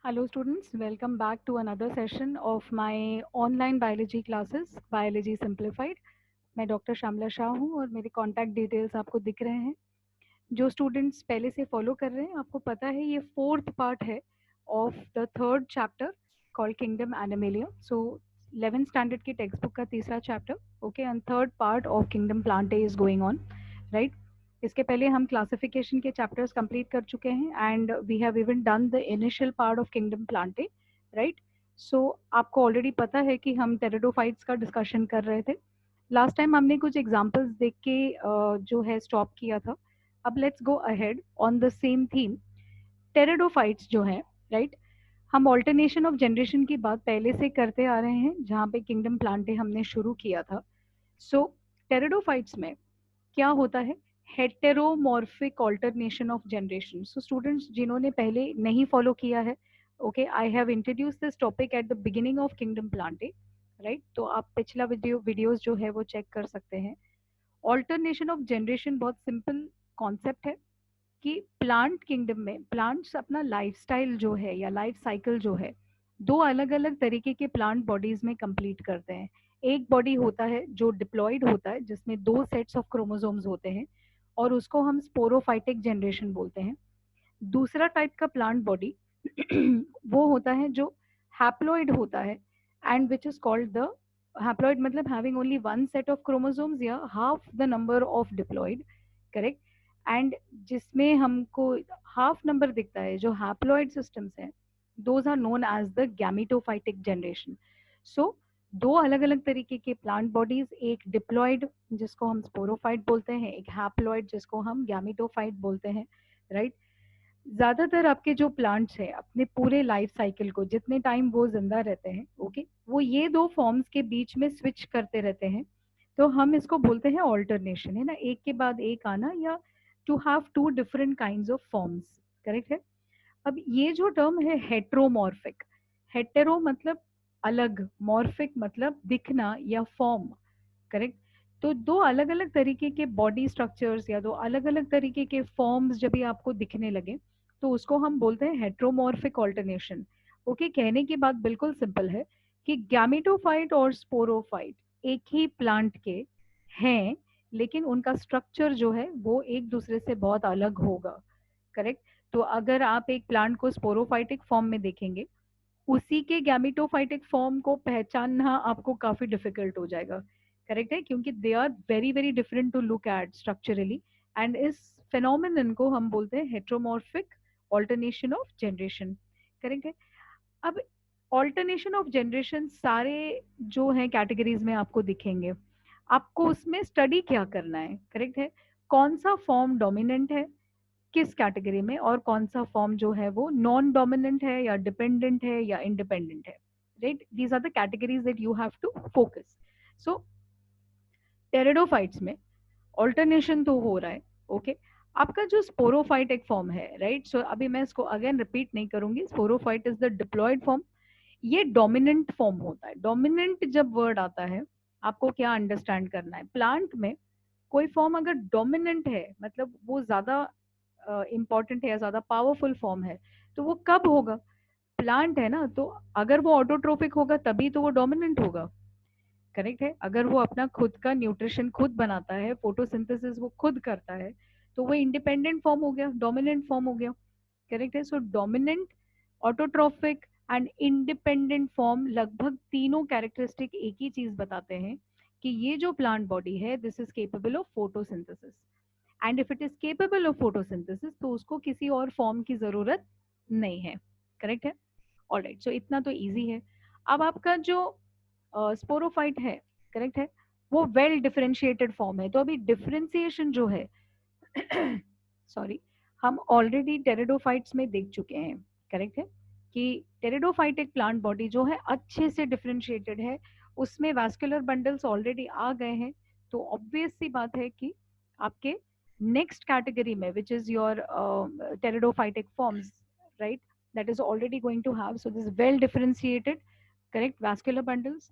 Hello students, welcome back to another session of my online biology classes, Biology Simplified. मैं doctor Shyamala Shah हूँ और मेरे contact details आपको दिख रहे हैं। जो स्टूडेंट्स पहले से फॉलो कर रहे हैं, आपको पता है ये फोर्थ पार्ट है of the third chapter called kingdom animalia. So 11th standard की टेक्स्ट बुक का तीसरा chapter, okay, and third part of kingdom Plantae is going on, right. इसके पहले हम क्लासिफिकेशन के चैप्टर्स कंप्लीट कर चुके हैं and we have even done the initial part of kingdom Plantae, right. So आपको ऑलरेडी पता है कि हम टेरिडोफाइट्स का डिस्कशन कर रहे थे। लास्ट टाइम हमने कुछ एग्जांपल्स देख के जो है स्टॉप किया था। अब let's go ahead on the same theme. Pteridophytes जो है, राइट, हम ऑल्टरनेशन ऑफ जनरेशन की बात पहले से करते आ रहे हैं जहाँ पे किंगडम प्लांटे हमने शुरू किया था। सो टेरिडोफाइट्स में क्या होता है? Heteromorphic alternation of generation. So students जिन्होंने पहले नहीं फॉलो किया है, okay, I have introduce this topic at the beginning of kingdom Plantae, right. तो आप पिछला वीडियोस जो है वो चेक कर सकते हैं। ऑल्टरनेशन ऑफ जनरेशन बहुत सिंपल कॉन्सेप्ट है कि प्लांट किंगडम में प्लांट्स अपना लाइफस्टाइल जो है या लाइफ साइकिल जो है दो अलग अलग तरीके के प्लांट बॉडीज में कंप्लीट करते हैं। एक बॉडी होता है जो डिप्लॉयड होता है जिसमें दो सेट्स ऑफ क्रोमोसोम्स होते हैं और उसको हम स्पोरोफाइटिक जनरेशन बोलते हैं। दूसरा टाइप का प्लांट बॉडी वो होता है जो हैप्लॉइड होता है and which is called the haploid, मतलब having only one set of chromosomes या half the number of diploid, correct. And जिसमें हमको हाफ नंबर दिखता है जो हैप्लॉइड सिस्टम्स हैं, those are known as the gametophytic generation. So दो अलग अलग तरीके के प्लांट बॉडीज, एक डिप्लॉयड जिसको हम स्पोरोफाइट बोलते हैं, एक हैप्लॉइड जिसको हम गैमिटोफाइट बोलते हैं, राइट। ज्यादातर आपके जो प्लांट्स हैं अपने पूरे लाइफ साइकिल को जितने टाइम वो जिंदा रहते हैं, ओके, वो ये दो फॉर्म्स के बीच में स्विच करते रहते हैं। तो हम इसको बोलते हैं ऑल्टरनेशन, है ना, एक के बाद एक आना या to have two different kinds of forms, correct है। अब ये जो टर्म है हेट्रोमॉर्फिक, हेटेरो मतलब अलग, मॉर्फिक मतलब दिखना या फॉर्म, करेक्ट। तो दो अलग अलग तरीके के बॉडी स्ट्रक्चर्स या दो अलग अलग तरीके के फॉर्म्स जब भी आपको दिखने लगे तो उसको हम बोलते हैं हेट्रोमॉर्फिक ऑल्टरनेशन। ओके, कहने की बात बिल्कुल सिंपल है कि गैमेटोफाइट और स्पोरोफाइट एक ही प्लांट के हैं, लेकिन उनका स्ट्रक्चर जो है वो एक दूसरे से बहुत अलग होगा, करेक्ट। तो अगर आप एक प्लांट को स्पोरोफाइटिक फॉर्म में देखेंगे, उसी के गैमेटोफाइटिक फॉर्म को पहचानना आपको काफी डिफिकल्ट हो जाएगा, करेक्ट है, क्योंकि they are very very different to look at structurally. And इस फेनोमेनन को हम बोलते हैं heteromorphic alternation of generation, correct है। अब ऑल्टरनेशन ऑफ जनरेशन सारे जो है कैटेगरीज में आपको दिखेंगे। आपको उसमें स्टडी क्या करना है, करेक्ट है, कौन सा फॉर्म डोमिनेंट है किस कैटेगरी में और कौन सा फॉर्म जो है वो नॉन डोमिनेंट है या डिपेंडेंट है या इंडिपेंडेंट है, right. These are the categories that you have to focus. So pteridophytes में ऑल्टरनेशन तो हो रहा है, ओके। आपका जो स्पोरोफाइट एक फॉर्म है, राइट, सो अभी मैं इसको अगेन रिपीट नहीं करूंगी। Sporophyte is the diploid form, ये डोमिनेंट फॉर्म होता है। डोमिनेंट जब वर्ड आता है आपको क्या अंडरस्टैंड करना है, प्लांट में कोई फॉर्म अगर डोमिनेंट है मतलब वो ज्यादा इंपॉर्टेंट है या ज्यादा पावरफुल फॉर्म है, तो वो कब होगा? प्लांट है ना, तो अगर वो ऑटोट्रोपिक होगा तभी तो वो डोमिनेंट होगा, करेक्ट है। अगर वो अपना खुद का न्यूट्रिशन खुद बनाता है, फोटोसिंथेसिस वो खुद करता है, तो वो इंडिपेंडेंट फॉर्म हो गया, डोमिनेंट फॉर्म हो गया, करेक्ट है। सो dominant, autotrophic and independent form लगभग तीनों कैरेक्टरिस्टिक एक ही चीज बताते हैं कि ये जो प्लांट बॉडी है this is capable of photosynthesis. And if it is capable of photosynthesis तो उसको किसी और फॉर्म की जरूरत नहीं है, करेक्ट है। ऑलराइट, सो इतना तो इजी है। अब आपका जो स्पोरोफाइट है, करेक्ट है, वो वेल डिफरेंशिएटेड फॉर्म है। तो अभी डिफरेंशिएशन जो है सॉरी, हम ऑलरेडी टेरिडोफाइट्स में देख चुके हैं, करेक्ट है, कि टेरिडोफाइट एक प्लांट बॉडी जो है अच्छे से डिफरेंशिएटेड है, उसमें वैस्कुलर बंडल्स ऑलरेडी आ गए हैं। तो ऑब्वियस सी बात है कि आपके नेक्स्ट कैटेगरी में which is your pteridophytic forms, right, that is already going to have, so this well differentiated, correct, vascular bundles।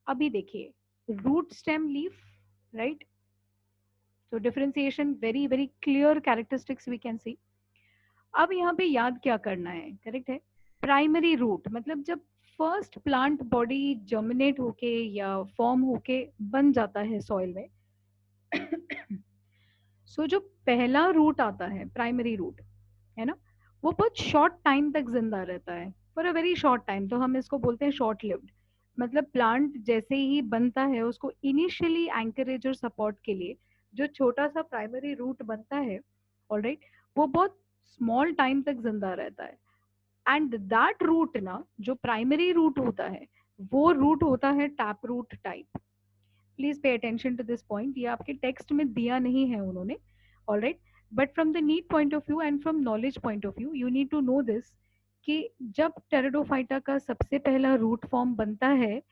अभी देखिए रूट स्टेम लीफ, राइट, तो differentiation very very clear characteristics we can see. अब यहाँ पे याद क्या करना है, करेक्ट है, प्राइमरी रूट मतलब जब फर्स्ट प्लांट बॉडी जर्मिनेट होके या फॉर्म होके बन जाता है सॉइल में, सो जो पहला रूट आता है प्राइमरी रूट, है ना, वो बहुत शॉर्ट टाइम तक जिंदा रहता है, for a very short time, तो हम इसको बोलते हैं शॉर्ट लिव्ड। मतलब प्लांट जैसे ही बनता है उसको इनिशियली एंकरेज और सपोर्ट के लिए जो छोटा सा प्राइमरी रूट बनता है, ऑलराइट, वो बहुत स्मॉल टाइम तक जिंदा रहता है। एंड दैट रूट ना, जो प्राइमरी रूट होता है, वो रूट होता है tap root type. Please pay attention to this point, ये आपके टेक्स्ट में दिया नहीं है उन्होंने, alright, but from the need point of view and from knowledge point of view you need to know this कि जब टेरिडोफाइटा का सबसे पहला रूट फॉर्म बनता है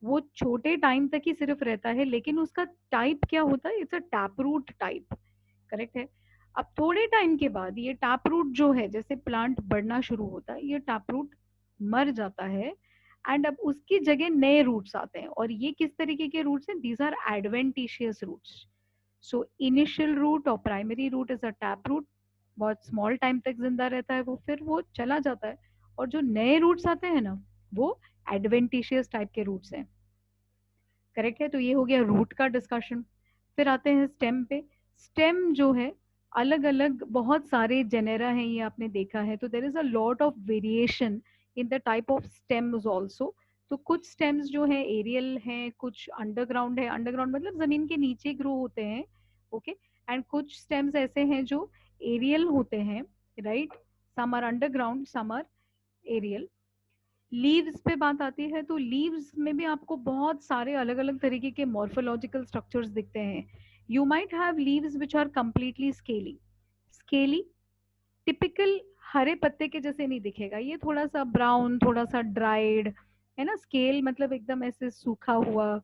वो छोटे टाइम तक ही सिर्फ रहता है, लेकिन उसका टाइप क्या होता है, it's a tap root type, correct है। अब थोड़े टाइम के बाद ये टैप रूट जो है, जैसे प्लांट बढ़ना शुरू होता है, ये टैप रूट मर जाता है एंड अब उसकी जगह नए रूट्स आते हैं। और ये किस तरीके के रूट्स हैं, these are adventitious roots. So initial root और primary root is a tap root, बहुत स्मॉल टाइम तक जिंदा रहता है वो, फिर वो चला जाता है। और जो नए रूट्स आते हैं ना, वो एडवेंटिशियस टाइप के रूट्स हैं, करेक्ट है। तो ये हो गया रूट का डिस्कशन। फिर आते हैं स्टेम पे। स्टेम जो है, अलग अलग बहुत सारे जेनेरा हैं, ये आपने देखा है, तो देर is a lot of variation in the type of stems also. तो कुछ स्टेम्स जो है एरियल हैं, कुछ अंडरग्राउंड है, अंडरग्राउंड मतलब जमीन के नीचे ग्रो होते हैं, ओके, एंड कुछ स्टेम्स ऐसे हैं जो एरियल होते हैं, right, some are underground some are aerial. Leaves पे बात आती है तो लीव्स में भी आपको बहुत सारे अलग अलग तरीके के मॉर्फोलॉजिकल स्ट्रक्चर्स दिखते हैं। You might have leaves which are completely scaly. Scaly typical हरे पत्ते के जैसे नहीं दिखेगा, ये थोड़ा सा ब्राउन, थोड़ा सा ड्राइड, है ना। स्केल मतलब एकदम ऐसे सूखा हुआ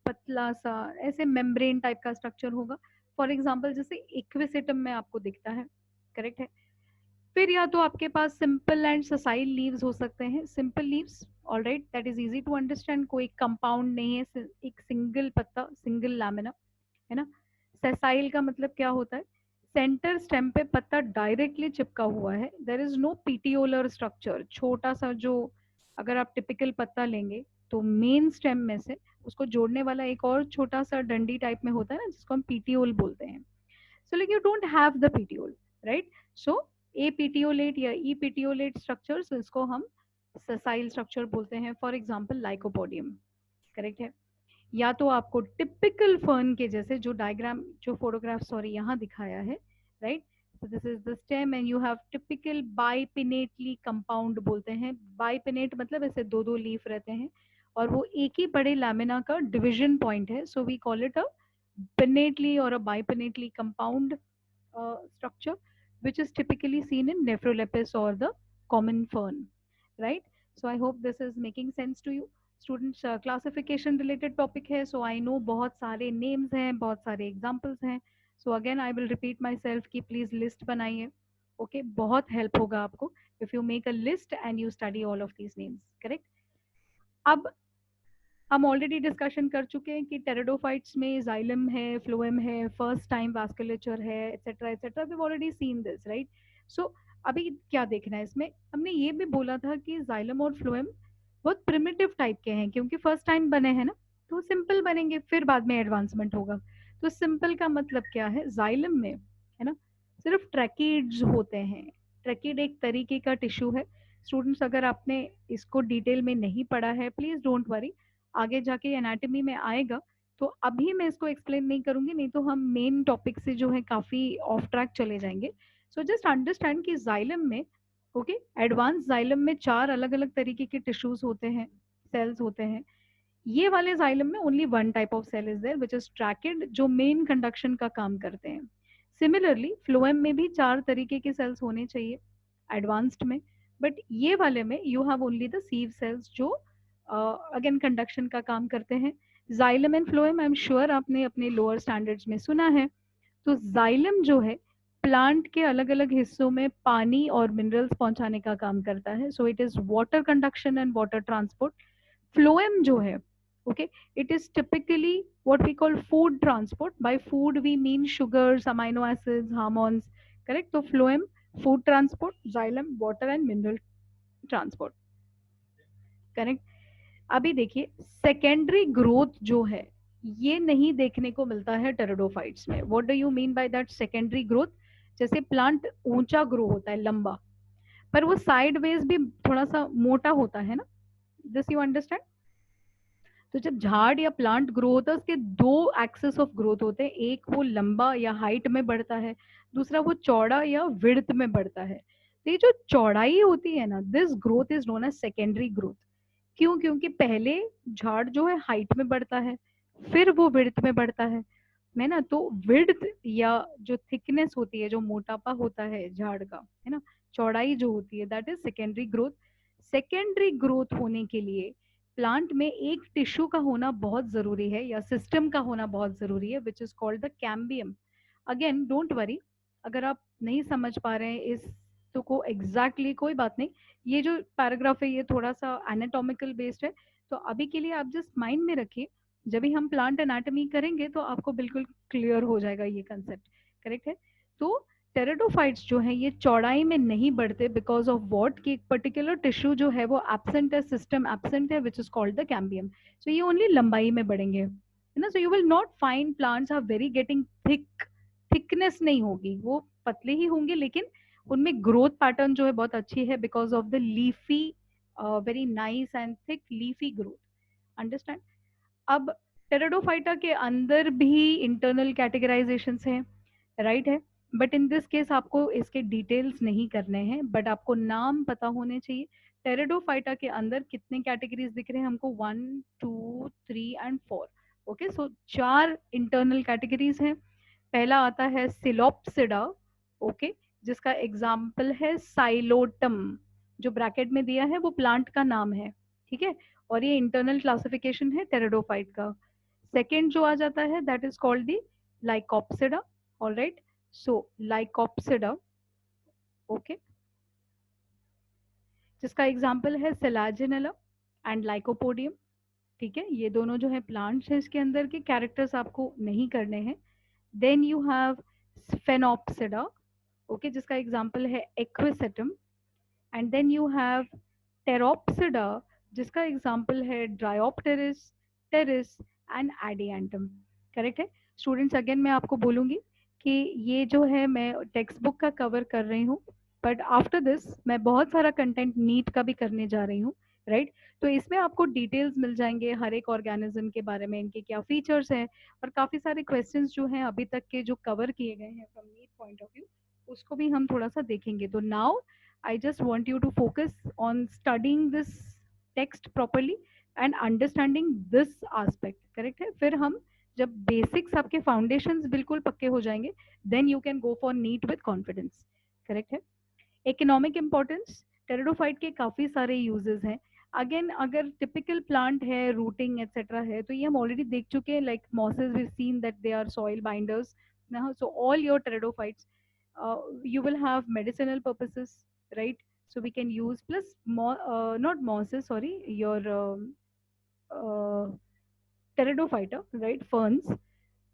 पतला सा, ऐसे मेम्ब्रेन टाइप का स्ट्रक्चर होगा। फॉर एग्जाम्पल जैसे इक्विसेटम में आपको दिखता है, करेक्ट है। फिर या तो आपके पास सिंपल एंड ससाइल लीव्स हो सकते हैं, simple leaves, alright, that is easy to understand, कोई कंपाउंड नहीं है, एक सिंगल पत्ता, सिंगल लैमिना, है ना। सेसाइल का मतलब क्या होता है, सेंटर स्टेम पे पत्ता डायरेक्टली चिपका हुआ है, देर इज नो पीटियोलर स्ट्रक्चर, छोटा सा जो, अगर आप टिपिकल पत्ता लेंगे तो मेन स्टेम में से उसको जोड़ने वाला एक और छोटा सा डंडी टाइप में होता है ना, जिसको हम पीटियोल बोलते हैं। So like you don't have the petiole, right? So apetiolate या epetiolate structures, इसको हम sessile structure बोलते हैं, फॉर एग्जाम्पल लाइकोपोडियम, करेक्ट है। या तो आपको टिपिकल फर्न के जैसे जो डायग्राम, जो फोटोग्राफ सॉरी यहाँ दिखाया है, right, so this is the stem and you have typical bipinnately compound बोलते हैं। बाइपिनेट मतलब ऐसे दो दो लीफ रहते हैं और वो एक ही बड़े लैमिना का डिविजन पॉइंट है, so we call it a pinnately or a bipinnately compound structure, which is typically seen in Nephrolepis or the common fern, right? So I hope this is making sense to you. Students, classification related topic है, so I know बहुत सारे names हैं, बहुत सारे examples हैं, so again I will repeat myself कि please list बनाइए, okay, बहुत help होगा आपको if you make a list and you study all of these names, correct? अब हम ऑलरेडी डिस्कशन कर चुके हैं कि टेरिडोफाइट्स में जाइलम है, फ्लोएम है, फर्स्ट टाइम वास्कुलेचर है, etcetera etcetera, we already seen this, right. So अभी क्या देखना है इसमें, हमने ये भी बोला था कि जाइलम और फ्लोएम बहुत प्रिमिटिव टाइप के हैं, क्योंकि फर्स्ट टाइम बने हैं ना, तो सिंपल बनेंगे, फिर बाद में एडवांसमेंट होगा। तो सिंपल का मतलब क्या है, जाइलम में, है ना, सिर्फ ट्रैकिड्स होते हैं। ट्रैकिड एक तरीके का टिश्यू है। स्टूडेंट्स, अगर आपने इसको डिटेल में नहीं पढ़ा है, प्लीज डोंट वरी, आगे जाके एनाटॉमी में आएगा, तो अभी मैं इसको एक्सप्लेन नहीं करूंगी, नहीं तो हम मेन टॉपिक से जो है काफी ऑफ ट्रैक चले जाएंगे। सो जस्ट अंडरस्टैंड कि जाइलम में, ओके, एडवांस जाइलम में 4 अलग अलग तरीके के टिश्यूज होते हैं, सेल्स होते हैं। ये वाले जाइलम में only one type of cell is there which is tracheid, जो मेन कंडक्शन का काम करते हैं। सिमिलरली फ्लोएम में भी 4 तरीके के सेल्स होने चाहिए एडवांस्ड में, बट ये वाले में you have only the sieve cells जो अगेन कंडक्शन का काम करते हैं। Xylem and phloem I am sure आपने अपने लोअर स्टैंडर्ड्स में सुना है। तो जाइलम जो है प्लांट के अलग अलग हिस्सों में पानी और मिनरल्स पहुंचाने का काम करता है, so it is water conduction and water transport. Phloem जो है, okay, it is typically what we call food transport. By food we mean sugars, amino acids, hormones, correct? So phloem food transport, xylem water and mineral transport, correct. अभी देखिए secondary growth जो है ये नहीं देखने को मिलता है टेरिडोफाइट्स में। What do you mean by that secondary growth? जैसे प्लांट ऊंचा ग्रो होता है, लंबा, पर वो साइडवेज भी थोड़ा सा मोटा होता है ना, दिस यू अंडरस्टैंड? तो जब झाड़ या प्लांट ग्रो होता है उसके दो एक्सेस ऑफ ग्रोथ होते हैं, एक वो लंबा या हाइट में बढ़ता है, दूसरा वो चौड़ा या विड्थ में बढ़ता है। तो ये जो चौड़ाई होती है ना, this growth is known as secondary growth. क्यों? क्योंकि पहले झाड़ जो है हाइट में बढ़ता है, फिर वो विड्थ में बढ़ता है ना। तो विड्थ या जो थिकनेस होती है, जो मोटापा होता है झाड़ का, है ना, चौड़ाई जो होती है, that is secondary growth. Secondary growth होने के लिए प्लांट में एक टिश्यू का होना बहुत जरूरी है या सिस्टम का होना बहुत जरूरी है, which is called the cambium. Again don't worry, अगर आप नहीं समझ पा रहे हैं इस तो को एग्जैक्टली कोई बात नहीं, ये जो पैराग्राफ है ये थोड़ा सा एनाटॉमिकल बेस्ड है, तो अभी के लिए आप जस्ट माइंड में रखिए, जब भी हम प्लांट एनाटॉमी करेंगे तो आपको बिल्कुल क्लियर हो जाएगा ये कंसेप्ट, करेक्ट है। तो टेरिडोफाइट्स जो है ये चौड़ाई में नहीं बढ़ते बिकॉज ऑफ वॉट, कि एक पर्टिकुलर टिश्यू जो है वो एब्सेंट है, सिस्टम एब्सेंट है, which is called the cambium. So ये ओनली लंबाई में बढ़ेंगे, है ना। So you will not find plants are very getting thick, thickness नहीं होगी, वो पतले ही होंगे, लेकिन उनमें ग्रोथ पैटर्न जो है बहुत अच्छी है because of the leafy, very nice and thick leafy growth, understand. अब टेरिडोफाइटा के अंदर भी इंटरनल कैटेगराइजेशंस हैं, राइट है, बट इन दिस केस आपको इसके डिटेल्स नहीं करने हैं, बट आपको नाम पता होने चाहिए। टेरिडोफाइटा के अंदर कितने कैटेगरीज दिख रहे हैं हमको? 1 2 3 and 4। Okay, so 4 internal categories हैं। पहला आता है सिलोप्सिडा, ओके, जिसका एग्जाम्पल है साइलोटम, जो ब्रैकेट में दिया है वो प्लांट का नाम है, ठीक है, और ये इंटरनल क्लासिफिकेशन है टेरिडोफाइट का। सेकेंड जो आ जाता है that is called the Lycopsida, alright. So Lycopsida, okay, जिसका एग्जाम्पल है सिलाजिनेला एंड लाइकोपोडियम, ठीक है, ये दोनों जो है प्लांट्स हैं, इसके अंदर के कैरेक्टर्स आपको नहीं करने हैं। Then you have Sphenopsida, okay, जिसका एग्जाम्पल है Equisetum, and then you have Pteropsida, जिसका एग्जाम्पल है Dryopteris, Pteris and Adiantum, correct है। स्टूडेंट्स अगेन मैं आपको बोलूंगी कि ये जो है मैं टेक्स्ट बुक का कवर कर रही हूँ, बट आफ्टर दिस मैं बहुत सारा कंटेंट नीट का भी करने जा रही हूँ, राइट। तो इसमें आपको डिटेल्स मिल जाएंगे हर एक ऑर्गेनिज्म के बारे में, इनके क्या फीचर्स हैं, और काफ़ी सारे क्वेश्चंस जो हैं अभी तक के जो कवर किए गए हैं from NEET point of view, उसको भी हम थोड़ा सा देखेंगे। तो now I just want you to focus on studying this text properly and understanding this aspect, correct है। फिर हम जब बेसिक्स आपके फाउंडेशंस बिल्कुल पक्के हो जाएंगे, then you can go for NEET with confidence, correct है। इकोनॉमिक इंपॉर्टेंस, टेरिडोफाइट के काफ़ी सारे यूजेस हैं। अगेन अगर टिपिकल प्लांट है, रूटिंग एक्सेट्रा है, तो ये हम ऑलरेडी देख चुके हैं, like mosses we seen that they are soil binders, so all your pteridophytes, you will have medicinal purposes, right? So we can use plus not mosses, sorry, your uh, pteridophyta, right, ferns,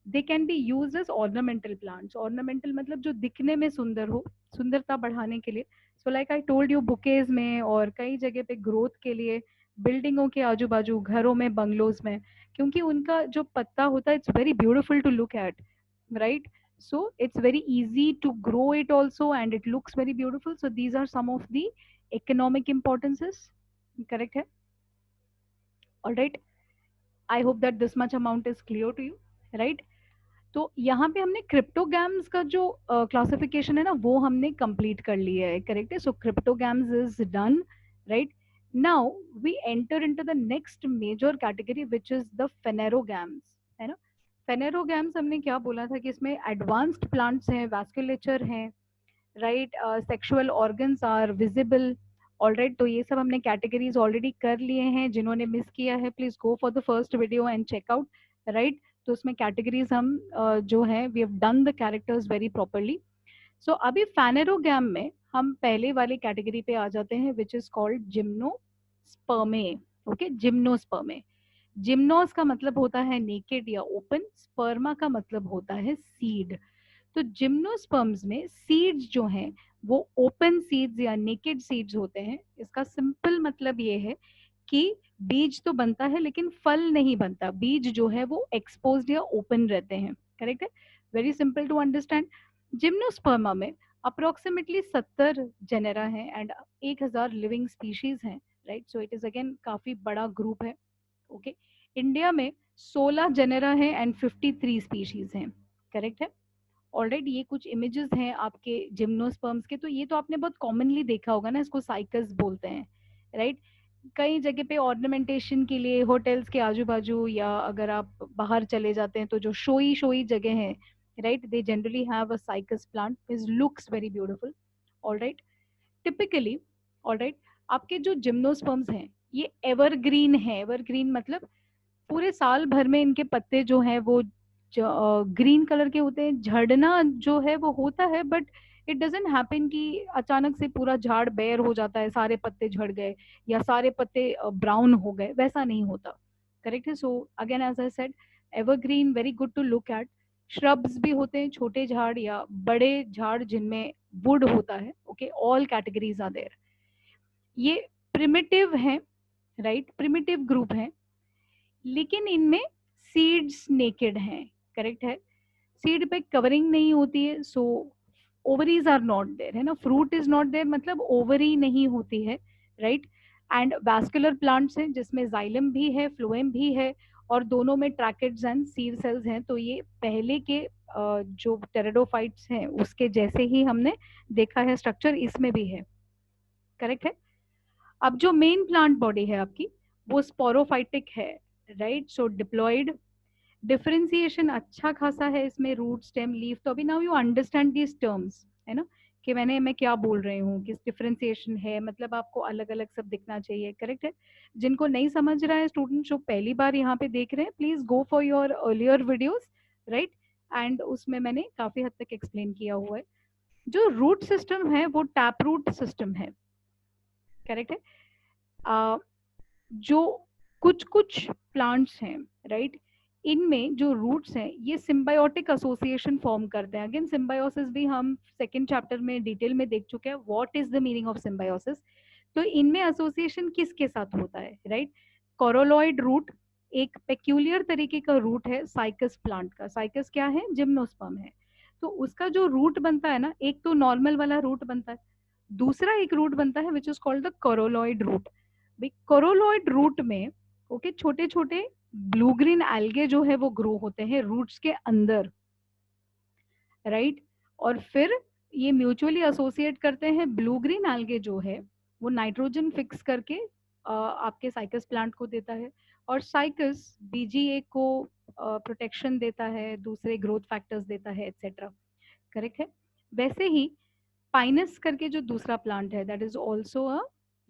they can be used as ornamental plants। ornamental मतलब जो दिखने में सुंदर हो, सुंदरता बढ़ाने के लिए। So like I told you, bouquets में और कई जगह पे ग्रोथ के लिए, बिल्डिंगों के आजू बाजू, घरों में, बंगलोज में, क्योंकि उनका जो पत्ता होता है it's very beautiful to look at, right? So it's very easy to grow it also and it looks very beautiful. So these are some of the economic importances, correct hai? All right, I hope that this much amount is clear to you, right? तो यहाँ पे हमने cryptogams का जो classification है ना वो हमने कंप्लीट कर लिया है, करेक्ट है। So cryptogams is done, right. Now we enter into the next major category which is the phanerogams, है ना। फेनेरोगैम्स हमने क्या बोला था कि इसमें एडवांस्ड प्लांट्स हैं, वैस्कुलेचर हैं, right, sexual organs are visible, alright. तो ये सब हमने कैटेगरीज ऑलरेडी कर लिए हैं, जिन्होंने मिस किया है please go for the first video and check out, right. तो उसमें कैटेगरीज हम जो है we have done the characters very properly. So अभी फैनेरोगैम में हम पहले वाली कैटेगरी पे आ जाते हैं which is called gymnospermae, okay, gymnospermae. Gymnos का मतलब होता है नेकेड या ओपन, स्पर्मा का मतलब होता है सीड। तो जिम्नोस्पर्म्स में सीड्स जो हैं वो ओपन सीड्स या नेकेड सीड्स होते हैं। इसका सिंपल मतलब ये है कि बीज तो बनता है लेकिन फल नहीं बनता, बीज जो है वो एक्सपोज्ड या ओपन रहते हैं। करेक्ट है, वेरी सिंपल टू अंडरस्टैंड। जिम्नोस्पर्मा में अप्रोक्सीमेटली 70 जेनेरा हैं एंड 1000 लिविंग स्पीशीज हैं, right. So it is again काफी बड़ा ग्रुप है। ओके, इंडिया में 16 जेनेरा हैं एंड 53 स्पीशीज हैं। करेक्ट है। ऑलरेडी ये कुछ इमेजेस हैं आपके जिम्नोस्पर्म्स के, तो ये तो आपने बहुत कॉमनली देखा होगा ना, इसको साइकस बोलते हैं, राइट। कई जगह पे ऑर्नामेंटेशन के लिए होटल्स के आजू बाजू या अगर आप बाहर चले जाते हैं तो जो शोई शोई जगह है, right, they generally have a cycas plant, it looks very beautiful. Alright, typically, alright, आपके जो जिम्नोस्पर्म्स हैं ये एवरग्रीन है। एवरग्रीन मतलब पूरे साल भर में इनके पत्ते जो हैं वो ग्रीन कलर के होते हैं। झड़ना जो है वो होता है, बट इट डजेंट हैपन कि अचानक से पूरा झाड़ बेयर हो जाता है, सारे पत्ते झड़ गए या सारे पत्ते ब्राउन हो गए, वैसा नहीं होता। करेक्ट है। So again as I said, evergreen very good to look at. Shrubs भी होते हैं, छोटे झाड़ या बड़े झाड़ जिनमें वुड होता है। Okay, all categories are there. ये प्रिमिटिव है, राइट, प्रिमिटिव ग्रुप है, लेकिन इनमें सीड्स नेकेड हैं। करेक्ट है, सीड पे कवरिंग नहीं होती है, so ovaries are not there, है ना, फ्रूट इज नॉट देयर मतलब ओवरी नहीं होती है, राइट। एंड वैस्कुलर प्लांट्स हैं जिसमें जाइलम भी है, फ्लोएम भी है, और दोनों में ट्रैकेट्स एंड सीड सेल्स हैं। तो ये पहले के जो टेरेडोफाइट्स हैं उसके जैसे ही हमने देखा है स्ट्रक्चर, इसमें भी है। करेक्ट है। अब जो मेन प्लांट बॉडी है आपकी वो स्पोरोफाइटिक है, राइट। सो डिप्लॉयड, डिफरेंशिएशन अच्छा खासा है इसमें, रूट स्टेम लीफ। तो अभी now you understand these terms, है ना, कि मैं क्या बोल रही हूँ, किस डिफरेंशिएशन है, मतलब आपको अलग अलग सब दिखना चाहिए। करेक्ट है। जिनको नहीं समझ रहा है स्टूडेंट जो पहली बार यहाँ पे देख रहे हैं, please go for your earlier videos, right, and उसमें मैंने काफी हद तक एक्सप्लेन किया हुआ है। जो रूट सिस्टम है वो टैप रूट सिस्टम है। करेक्ट है। जो कुछ कुछ प्लांट्स हैं, राइट, इनमें जो रूट्स हैं ये सिम्बायोटिक एसोसिएशन फॉर्म करते हैं। अगेन सिम्बायोसिस भी हम सेकेंड चैप्टर में डिटेल में देख चुके हैं, what is the meaning of symbiosis. तो इनमें एसोसिएशन किसके साथ होता है, राइट। कोरोलॉइड रूट एक पेक्यूलियर तरीके का रूट है साइकस प्लांट का। साइकस क्या है, जिम्नोस्पर्म है। तो उसका जो रूट बनता है ना, एक तो नॉर्मल वाला रूट बनता है, दूसरा एक रूट बनता है which is called the coralloid root. Coralloid root में ओके छोटे छोटे ब्लू ग्रीन एल्गे जो है वो ग्रो होते हैं रूट्स के अंदर, राइट। और फिर ये म्यूचुअली एसोसिएट करते हैं। ब्लू ग्रीन एल्गे जो है वो नाइट्रोजन फिक्स करके आपके साइकस प्लांट को देता है, और साइकस बीजीए को प्रोटेक्शन देता है, दूसरे ग्रोथ फैक्टर्स देता है, एक्सेट्रा। करेक्ट है। वैसे ही पाइनस करके जो दूसरा प्लांट है that is also a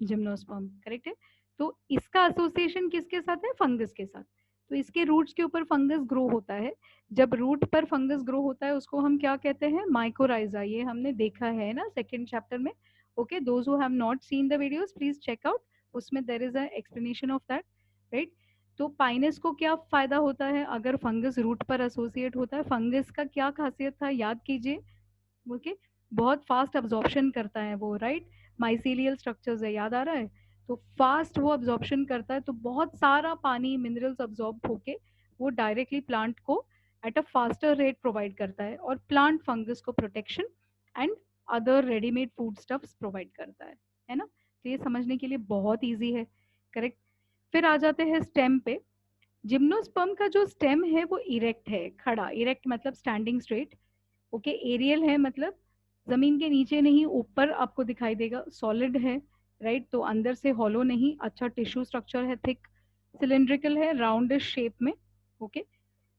gymnosperm. Correct है। तो इसका एसोसिएशन किसके साथ है, फंगस के साथ। तो इसके रूट्स के ऊपर फंगस ग्रो होता है। जब रूट पर फंगस ग्रो होता है उसको हम क्या कहते हैं, माइकोराइजा। ये हमने देखा है ना सेकेंड चैप्टर में। Okay, those who have not seen the videos please check out, उसमें there is a explanation of that, right. तो पाइनस को क्या फायदा होता है अगर फंगस रूट पर एसोसिएट होता है, फंगस का क्या खासियत था याद कीजिए। ओके, बहुत फास्ट अब्जॉर्प्शन करता है वो, राइट। माइसीलियल स्ट्रक्चर्स है, याद आ रहा है। तो फास्ट वो अब्जॉर्प्शन करता है, तो बहुत सारा पानी मिनरल्स अब्जॉर्ब होके वो डायरेक्टली प्लांट को at a faster rate provide करता है, और प्लांट फंगस को protection and other readymade food stuffs provide करता है ना। तो ये समझने के लिए बहुत ईजी है। करेक्ट। फिर आ जाते हैं स्टेम पे। जिम्नोस्पर्म का जो स्टेम है वो इरेक्ट है, खड़ा। इरेक्ट मतलब स्टैंडिंग स्ट्रेट। ओके, एरियल है मतलब जमीन के नीचे नहीं ऊपर आपको दिखाई देगा, सॉलिड है, राइट। तो अंदर से हॉलो नहीं, अच्छा टिश्यू स्ट्रक्चर है, थिक, सिलेंड्रिकल है, राउंडिश शेप में। ओके,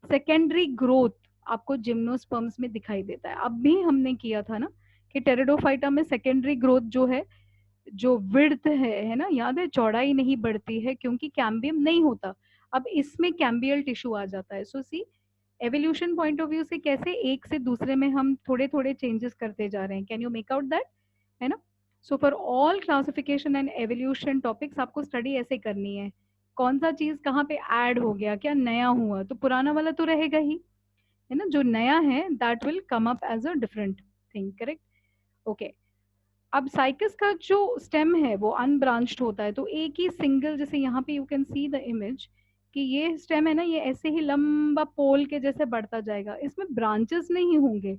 सेकेंडरी ग्रोथ आपको जिम्नोस्पर्म्स में दिखाई देता है। अब भी हमने किया था ना कि टेरिडोफाइटा में सेकेंडरी ग्रोथ जो है, जो विड्थ है ना, याद है, चौड़ाई नहीं बढ़ती है क्योंकि कैम्बियम नहीं होता। अब इसमें कैम्बियल टिश्यू आ जाता है। सो सी, एवोल्यूशन पॉइंट ऑफ व्यू से कैसे एक से दूसरे में हम थोड़े थोड़े चेंजेस करते जा रहे हैं, can you make out that, है ना। So for all classification and evolution topics आपको स्टडी ऐसे करनी है, कौन सा चीज कहाँ पे ऐड हो गया, क्या नया हुआ, तो पुराना वाला तो रहेगा ही, है ना। जो नया है that will come up as a different thing. Correct. Okay, अब साइकस का जो स्टेम है वो अनब्रांच्ड होता है, तो एक ही सिंगल, जैसे यहाँ पे you can see the image कि ये स्टेम है ना, ये ऐसे ही लंबा पोल के जैसे बढ़ता जाएगा, इसमें ब्रांचेस नहीं होंगे।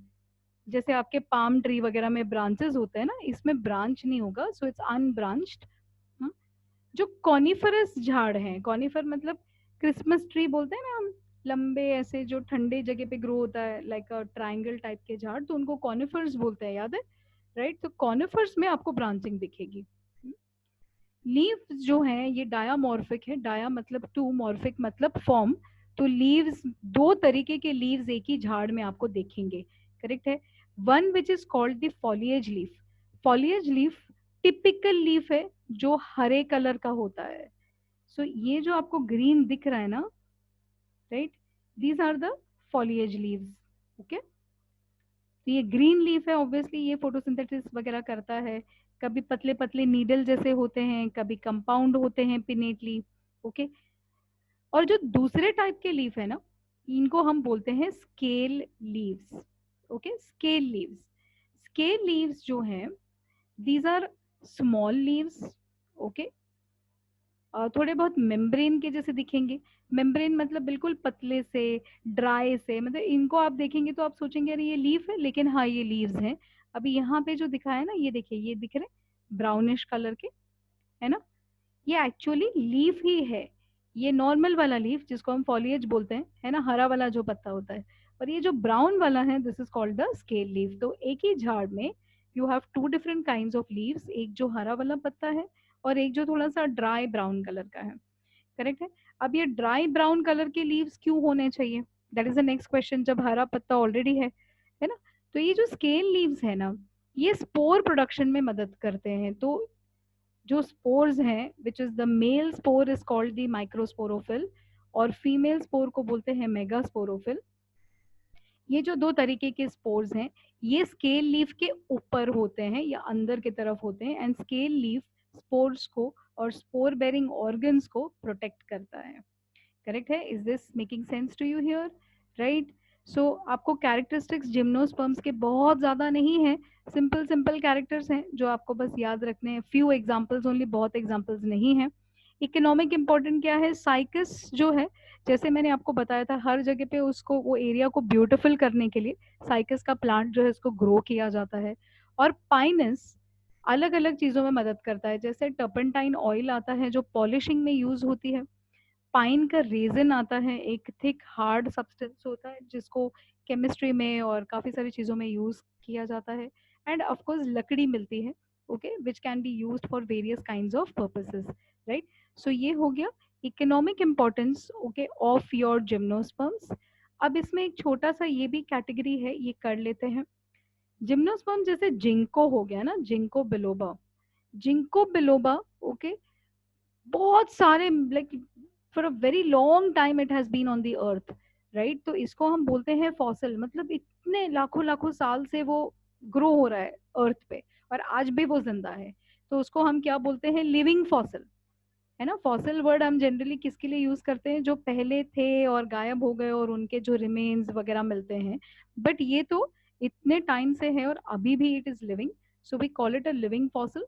जैसे आपके पाम ट्री वगैरह में ब्रांचेस होते हैं ना, इसमें ब्रांच नहीं होगा, सो इट्स अनब्रांच्ड। जो कॉनिफरस झाड़ हैं, कॉनिफर मतलब क्रिसमस ट्री बोलते हैं ना हम, लंबे ऐसे जो ठंडे जगह पे ग्रो होता है, लाइक अ ट्रायंगल टाइप के झाड़, तो उनको कॉनिफर्स बोलते हैं, याद है? राइट, तो कॉनिफर्स में आपको ब्रांचिंग दिखेगी। लीव्स जो है ये डायामॉर्फिक है, डाया मतलब टू, मॉर्फिक मतलब फॉर्म। तो लीव्स, दो तरीके के लीव्स एक ही झाड़ में आपको देखेंगे, करेक्ट है। One which is called the foliage leaf. Foliage leaf typical leaf है जो हरे कलर का होता है। सो ये जो आपको ग्रीन दिख रहा है ना, right, these are the foliage leaves. Okay, तो ये ग्रीन लीफ है, ऑब्वियसली ये फोटोसिंथेसिस वगैरह करता है। कभी पतले पतले नीडल जैसे होते हैं, कभी कंपाउंड होते हैं पिनेटली। ओके, और जो दूसरे टाइप के लीफ है ना, इनको हम बोलते हैं scale leaves. Okay, scale leaves. Scale leaves जो हैं, these are small leaves. Okay, थोड़े बहुत मेम्ब्रेन के जैसे दिखेंगे। मेम्ब्रेन मतलब बिल्कुल पतले से, ड्राई से, मतलब इनको आप देखेंगे तो आप सोचेंगे अरे ये लीफ है, लेकिन हाँ ये लीव्स हैं। अभी यहाँ पे जो दिखाया है ना, ये देखिए, ये दिख रहे ब्राउनिश कलर के, है ना, ये एक्चुअली लीफ ही है। ये नॉर्मल वाला लीफ जिसको हम फॉलिएज बोलते हैं, है ना, हरा वाला जो पत्ता होता है। और ये जो ब्राउन वाला है, this is called the scale leaf. तो एक ही झाड़ में you have two different kinds of leaves, एक जो हरा वाला पत्ता है और एक जो थोड़ा सा ड्राई ब्राउन कलर का है, करेक्ट है। अब ये ड्राई ब्राउन कलर के लीव्स क्यों होने चाहिए, that is the next question, जब हरा पत्ता ऑलरेडी है ना। तो ये जो स्केल लीव्स है ना, ये स्पोर प्रोडक्शन में मदद करते हैं। तो जो स्पोर्स हैं, which is the male spore is called the microsporophyll, और फीमेल स्पोर को बोलते हैं मेगास्पोरोफिल। ये जो दो तरीके के स्पोर्स हैं, ये स्केल लीफ के ऊपर होते हैं या अंदर की तरफ होते हैं, एंड स्केल लीफ स्पोर्स को और स्पोर बेरिंग ऑर्गन्स को प्रोटेक्ट करता है। करेक्ट है? Is this making sense to you here? Right. So आपको कैरेक्टरिस्टिक्स जिम्नोस्पर्म्स के बहुत ज़्यादा नहीं है, सिंपल सिंपल कैरेक्टर्स हैं जो आपको बस याद रखने हैं। फ्यू एग्जाम्पल्स ओनली, बहुत एग्जाम्पल्स नहीं है। इकोनॉमिक इम्पोर्टेंट क्या है? साइकस जो है, जैसे मैंने आपको बताया था, हर जगह पे उसको, वो एरिया को ब्यूटिफुल करने के लिए साइकस का प्लांट जो है उसको ग्रो किया जाता है। और पाइनस अलग अलग चीज़ों में मदद करता है, जैसे टर्पेंटाइन ऑयल आता है जो पॉलिशिंग में यूज होती है। पाइन का रेजिन आता है, एक थिक हार्ड सब्सटेंस होता है जिसको केमिस्ट्री में और काफ़ी सारी चीज़ों में यूज़ किया जाता है। एंड ऑफ कोर्स लकड़ी मिलती है, okay, which can be used for various kinds of purposes, right. So ये हो गया economic importance, okay, of your gymnosperms. अब इसमें एक छोटा सा ये भी कैटेगरी है, ये कर लेते हैं। जिम्नोस्पर्म जैसे जिंको हो गया ना, ginkgo biloba, ginkgo biloba, okay, बहुत सारे, like for a very long time it has been on the earth, right. तो इसको हम बोलते हैं फॉसिल, मतलब इतने लाखों लाखों साल से वो ग्रो हो रहा है अर्थ पे, और आज भी वो जिंदा है। तो उसको हम क्या बोलते हैं? लिविंग फॉसिल, है ना। फॉसिल वर्ड हम जनरली किसके लिए यूज करते हैं? जो पहले थे और गायब हो गए और उनके जो रिमेन्स वगैरह मिलते हैं। बट ये तो इतने टाइम से है और अभी भी it is living, so we call it a living fossil,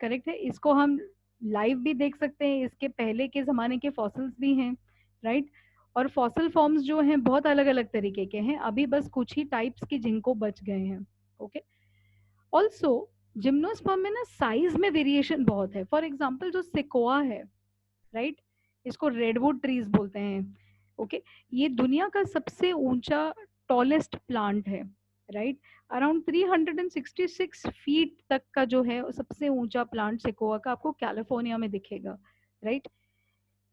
correct है। इसको हम लाइव भी देख सकते हैं, इसके पहले के ज़माने के फॉसिल्स भी हैं, राइट। और फॉसिल फॉर्म्स जो हैं बहुत अलग अलग तरीके के हैं, अभी बस कुछ ही टाइप्स के जिनको बच गए हैं, ओके। ऑल्सो जिम्नोस्पर्म में ना साइज में वेरिएशन बहुत है। फॉर एग्जाम्पल जो सिकोआ है, राइट, इसको रेडवुड ट्रीज बोलते हैं, ओके। ये दुनिया का सबसे ऊंचा टॉलेस्ट प्लांट है, राइट। अराउंड 366 फीट तक का जो है सबसे ऊंचा प्लांट सिकोआ का आपको कैलिफोर्निया में दिखेगा, राइट।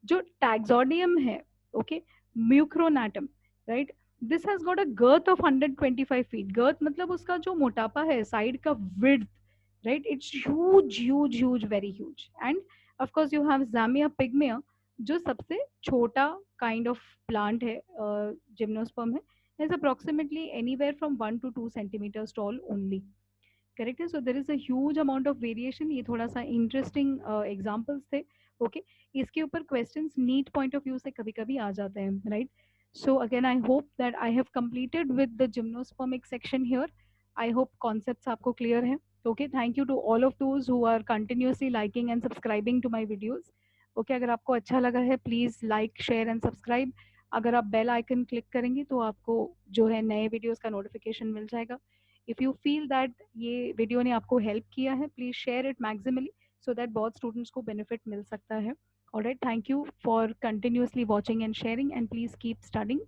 जो टैक्सोडियम है, okay, mucronatum, right, this has got a girth of 125 feet. Girth मतलब उसका जो मोटापा है, साइड का width, right, it's huge huge huge, very huge. And of course you have Zamia pygmaea, जो सबसे छोटा काइंड ऑफ प्लांट है, जिम्नोस्पर्म है, is approximately anywhere from 1 to 2 centimeters tall only, correct है। So there is a huge amount of variation. ये थोड़ा सा interesting examples थे, ओके। इसके ऊपर questions NEET point of view से कभी कभी आ जाते हैं, right. So again I hope that I have completed with the gymnospermic section here. I hope concepts आपको क्लियर है, Okay, thank you to all of those who are continuously liking and subscribing to my videos. Okay, अगर आपको अच्छा लगा है please like share and subscribe. अगर आप bell icon click करेंगे तो आपको जो है नए वीडियोस का नोटिफिकेशन मिल जाएगा. इफ़ यू फील दैट ये वीडियो ने आपको हेल्प किया है please share it maximally so that बहुत स्टूडेंट्स को बेनिफिट मिल सकता है. Alright, thank you for continuously watching and sharing, and please keep studying.